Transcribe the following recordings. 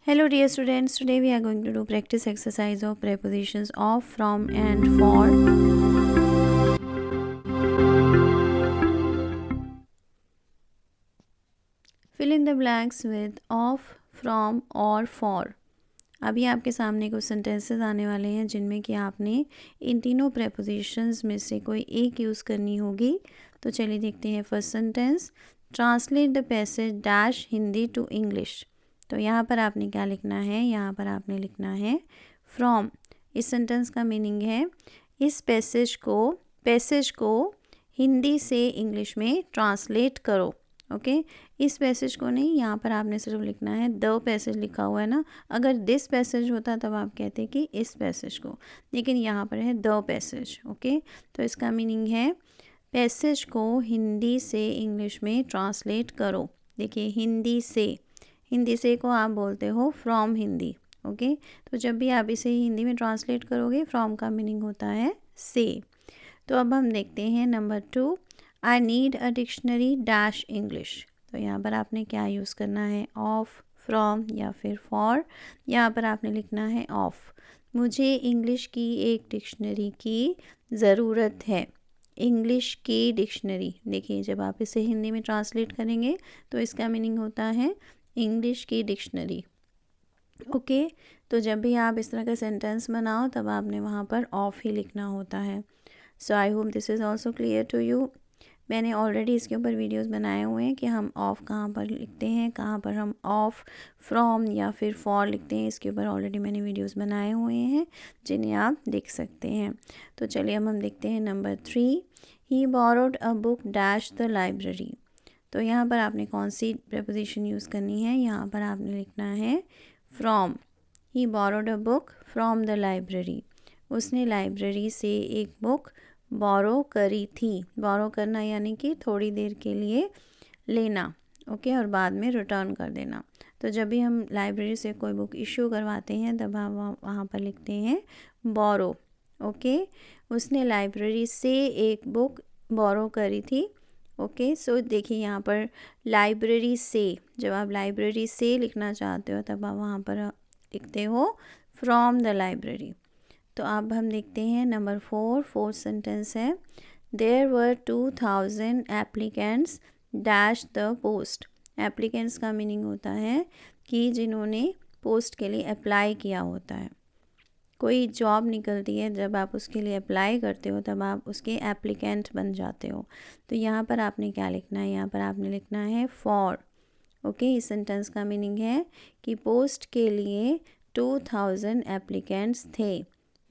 Hello dear students, today we are going to do practice exercise of prepositions of, from and for. Fill in the blanks with of, from और for. अभी आपके सामने कुछ sentences आने वाले हैं जिनमें कि आपने इन तीनों प्रेपोजिशंस में से कोई एक यूज़ करनी होगी। तो चलिए देखते हैं first sentence, translate the passage dash Hindi to English. तो यहाँ पर आपने क्या लिखना है, यहाँ पर आपने लिखना है फ्रॉम। इस सेंटेंस का मीनिंग है इस पैसेज को हिंदी से इंग्लिश में ट्रांसलेट करो। ओके इस पैसेज को नहीं, यहाँ पर आपने सिर्फ लिखना है द पैसेज लिखा हुआ है ना। अगर दिस पैसेज होता तब आप कहते कि इस पैसेज को, लेकिन यहाँ पर है द पैसेज। ओके तो इसका मीनिंग है पैसेज को हिंदी से इंग्लिश में ट्रांसलेट करो। देखिए हिंदी से को आप बोलते हो फ्रॉम हिंदी। ओके तो जब भी आप इसे हिंदी में ट्रांसलेट करोगे फ्रॉम का मीनिंग होता है से। तो अब हम देखते हैं number 2, I need a dictionary dash English. तो यहाँ पर आपने क्या यूज़ करना है, ऑफ, फ्रॉम या फिर फॉर। यहाँ पर आपने लिखना है ऑफ। मुझे इंग्लिश की एक डिक्शनरी की ज़रूरत है। इंग्लिश की डिक्शनरी, देखिए जब आप इसे हिंदी में ट्रांसलेट करेंगे तो इसका मीनिंग होता है इंग्लिश की डिक्शनरी। ओके तो जब भी आप इस तरह का सेंटेंस बनाओ तब आपने वहाँ पर ऑफ ही लिखना होता है। So I hope this is also clear to you. मैंने ऑलरेडी इसके ऊपर वीडियोस बनाए हुए हैं कि हम ऑफ कहाँ पर लिखते हैं, कहाँ पर हम ऑफ, फ्रॉम या फिर फॉर लिखते हैं। इसके ऊपर ऑलरेडी मैंने वीडियोस बनाए हुए हैं जिन्हें आप देख सकते हैं। तो चलिए अब हम देखते हैं number 3, he borrowed a book dash the library. तो यहाँ पर आपने कौन सी प्रेपोजिशन यूज़ करनी है, यहाँ पर आपने लिखना है from. He borrowed a book from the library. उसने लाइब्रेरी से एक बुक बोरो करी थी। बोरो करना यानी कि थोड़ी देर के लिए लेना, ओके और बाद में रिटर्न कर देना। तो जब भी हम लाइब्रेरी से कोई बुक इशू करवाते हैं तब हम वहाँ पर लिखते हैं बोरो। ओके उसने लाइब्रेरी से एक बुक बोरो करी थी। ओके सो देखिए यहाँ पर लाइब्रेरी से, जब आप लाइब्रेरी से लिखना चाहते हो तब आप वहाँ पर लिखते हो फ्रॉम द लाइब्रेरी। तो अब हम देखते हैं नंबर 4, फोर्थ सेंटेंस है, there were 2000 applicants dash the post. Applicants का मीनिंग होता है कि जिन्होंने पोस्ट के लिए अप्लाई किया होता है। कोई जॉब निकलती है, जब आप उसके लिए अप्लाई करते हो तब आप उसके एप्लीकेंट बन जाते हो। तो यहाँ पर आपने क्या लिखना है, यहाँ पर आपने लिखना है फॉर। ओके इस सेंटेंस का मीनिंग है कि पोस्ट के लिए 2000 एप्लीकेंट्स थे।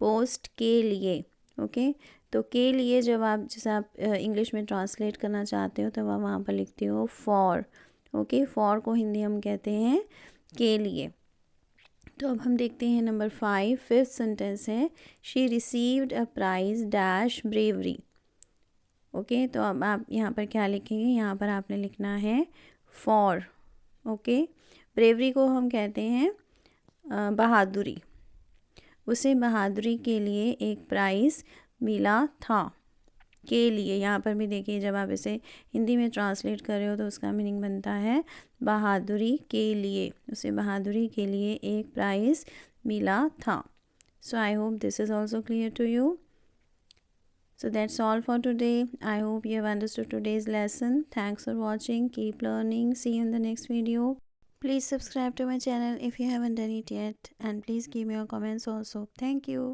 पोस्ट के लिए, ओके तो के लिए जब आप जैसे आप इंग्लिश में ट्रांसलेट करना चाहते हो तो आप वहाँ पर लिखते हो फॉर। ओके फॉर को हिंदी हम कहते हैं के लिए। तो अब हम देखते हैं नंबर 5, फिफ्थ सेंटेंस है, she received a prize dash bravery. Okay तो अब आप यहाँ पर क्या लिखेंगे, यहाँ पर आपने लिखना है फॉर। ओके ब्रेवरी को हम कहते हैं बहादुरी। उसे बहादुरी के लिए एक प्राइज़ मिला था। के लिए यहाँ पर भी देखिए जब आप इसे हिंदी में ट्रांसलेट कर रहे हो तो उसका मीनिंग बनता है बहादुरी के लिए। उसे बहादुरी के लिए एक प्राइज़ मिला था। So I hope this is also clear to you. So that's all for today. I hope you have understood today's lesson. Thanks for watching. Keep learning. See you in the next video. Please subscribe to my channel if you haven't done it yet. And please give me your comments also. Thank you.